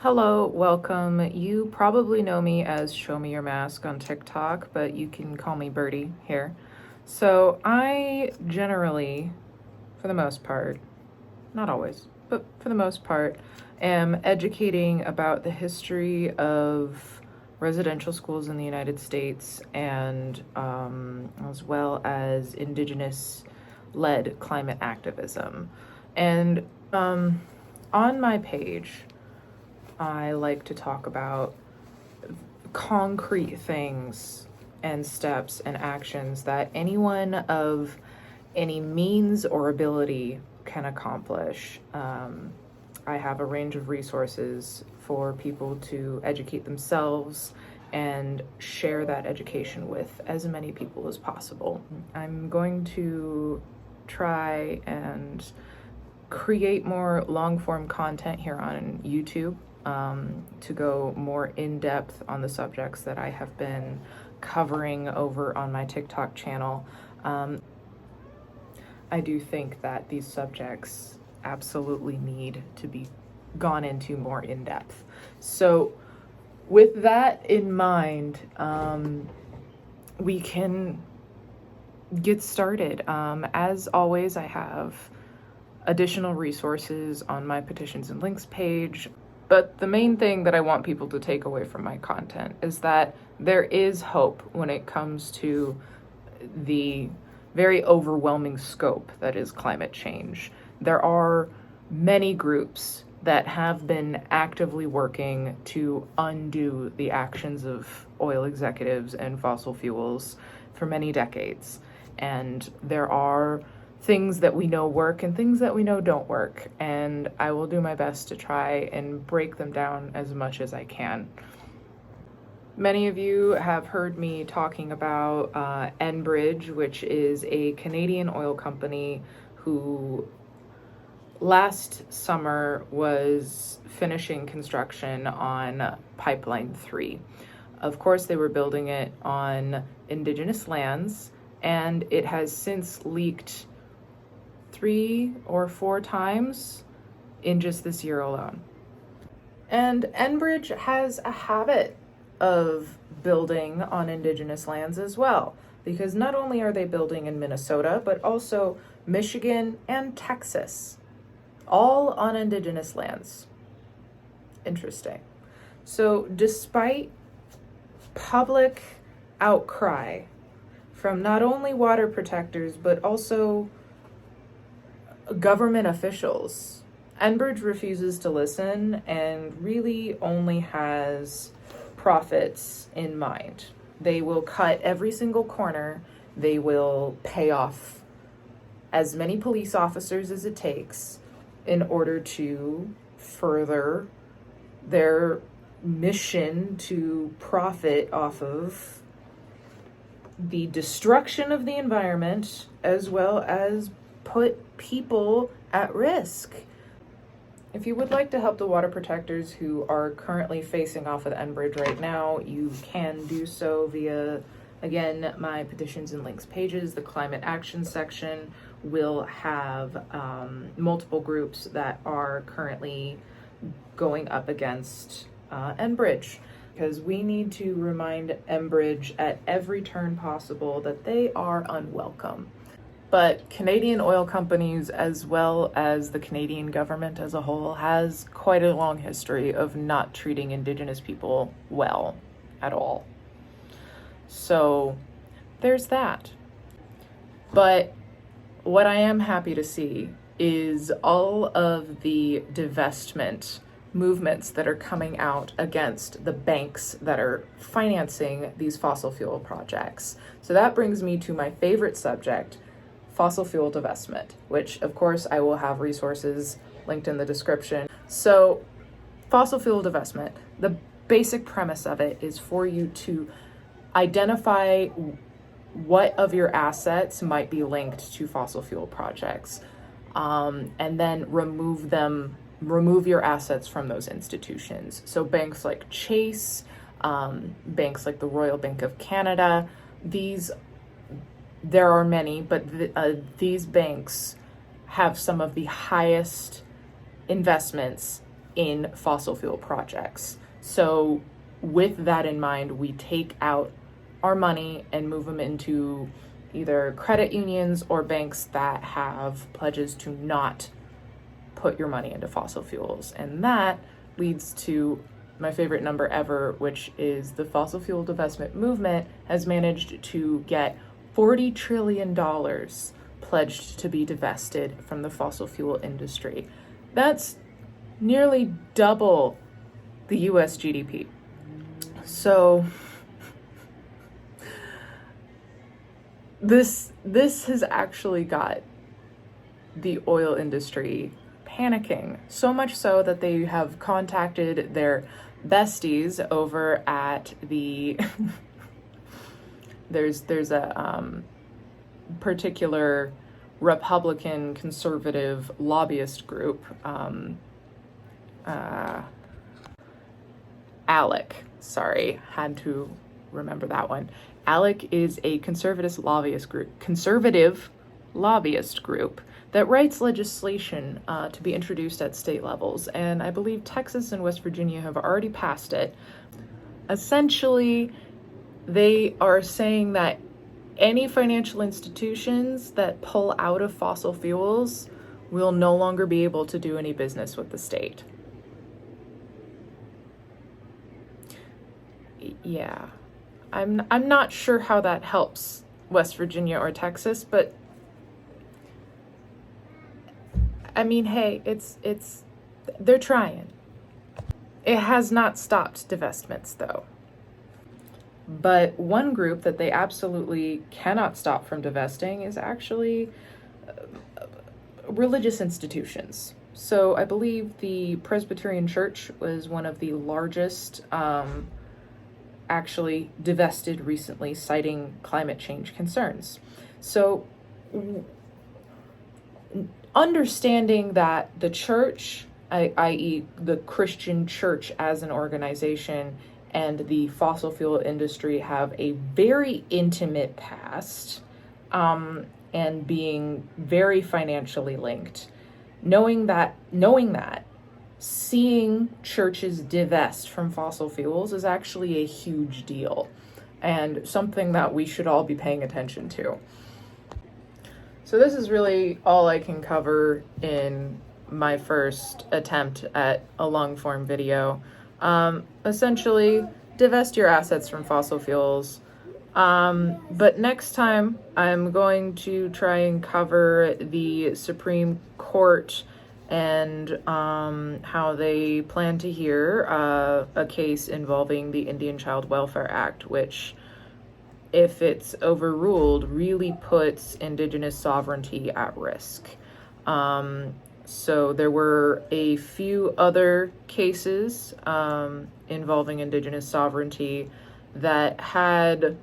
Hello, welcome. You probably know me as Show Me Your Mask on TikTok, but you can call me Birdie here. So, I generally, for the most part, not always, but for the most part, am educating about the history of residential schools in the United States and as well as Indigenous led climate activism. And on my page, I like to talk about concrete things and steps and actions that anyone of any means or ability can accomplish. I have a range of resources for people to educate themselves and share that education with as many people as possible. I'm going to try and create more long form content here on YouTube to go more in depth on the subjects that I have been covering over on my TikTok channel. I do think that these subjects absolutely need to be gone into more in depth. So, with that in mind, we can get started. As always, I have additional resources on my petitions and links page. But the main thing that I want people to take away from my content is that there is hope when it comes to the very overwhelming scope that is climate change. There are many groups that have been actively working to undo the actions of oil executives and fossil fuels for many decades. And there are things that we know work and things that we know don't work. And I will do my best to try and break them down as much as I can. Many of you have heard me talking about Enbridge, which is a Canadian oil company who last summer was finishing construction on Pipeline 3. Of course, they were building it on Indigenous lands, and it has since leaked 3 or 4 times in just this year alone. And Enbridge has a habit of building on Indigenous lands as well, because not only are they building in Minnesota, but also Michigan and Texas, all on Indigenous lands. Interesting. So despite public outcry from not only water protectors, but also government officials, Enbridge refuses to listen and really only has profits in mind. They will cut every single corner. They will pay off as many police officers as it takes in order to further their mission to profit off of the destruction of the environment as well as put people at risk. If you would like to help the water protectors who are currently facing off with Enbridge right now, you can do so via, again, my petitions and links pages. The climate action section will have multiple groups that are currently going up against Enbridge, because we need to remind Enbridge at every turn possible that they are unwelcome. But Canadian oil companies, as well as the Canadian government as a whole, has quite a long history of not treating Indigenous people well at all. So there's that. But what I am happy to see is all of the divestment movements that are coming out against the banks that are financing these fossil fuel projects. So that brings me to my favorite subject, fossil fuel divestment, which of course I will have resources linked in the description. So fossil fuel divestment, the basic premise of it is for you to identify what of your assets might be linked to fossil fuel projects, and then remove your assets from those institutions. So banks like Chase, banks like the Royal Bank of Canada, there are many, but these banks have some of the highest investments in fossil fuel projects. So with that in mind, we take out our money and move them into either credit unions or banks that have pledges to not put your money into fossil fuels. And that leads to my favorite number ever, which is the fossil fuel divestment movement has managed to get $40 trillion pledged to be divested from the fossil fuel industry. That's nearly double the US GDP. So this has actually got the oil industry panicking, so much so that they have contacted their besties over at the there's a particular Republican conservative lobbyist group, ALEC, sorry, had to remember that one. ALEC is a conservative lobbyist group that writes legislation to be introduced at state levels, and I believe Texas and West Virginia have already passed it. Essentially, they are saying that any financial institutions that pull out of fossil fuels will no longer be able to do any business with the state. Yeah, I'm not sure how that helps West Virginia or Texas, but I mean, hey, it's they're trying. It has not stopped divestments though. But one group that they absolutely cannot stop from divesting is actually religious institutions. So I believe the Presbyterian Church was one of the largest actually divested recently, citing climate change concerns. So understanding that the church, i.e. the Christian church as an organization, and the fossil fuel industry have a very intimate past, and being very financially linked, knowing that, seeing churches divest from fossil fuels is actually a huge deal and something that we should all be paying attention to. So this is really all I can cover in my first attempt at a long form video. Essentially, divest your assets from fossil fuels. But next time I'm going to try and cover the Supreme Court and how they plan to hear a case involving the Indian Child Welfare Act, which, if it's overruled, really puts Indigenous sovereignty at risk. So there were a few other cases involving Indigenous sovereignty that had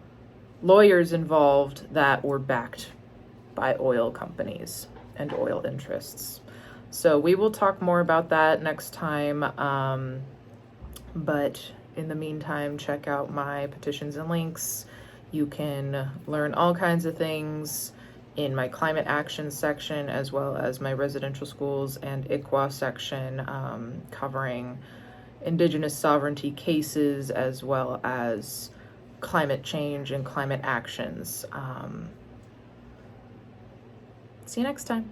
lawyers involved that were backed by oil companies and oil interests. So we will talk more about that next time. But in the meantime, check out my petitions and links. You can learn all kinds of things in my climate action section, as well as my residential schools and ICWA section, covering Indigenous sovereignty cases, as well as climate change and climate actions. See you next time.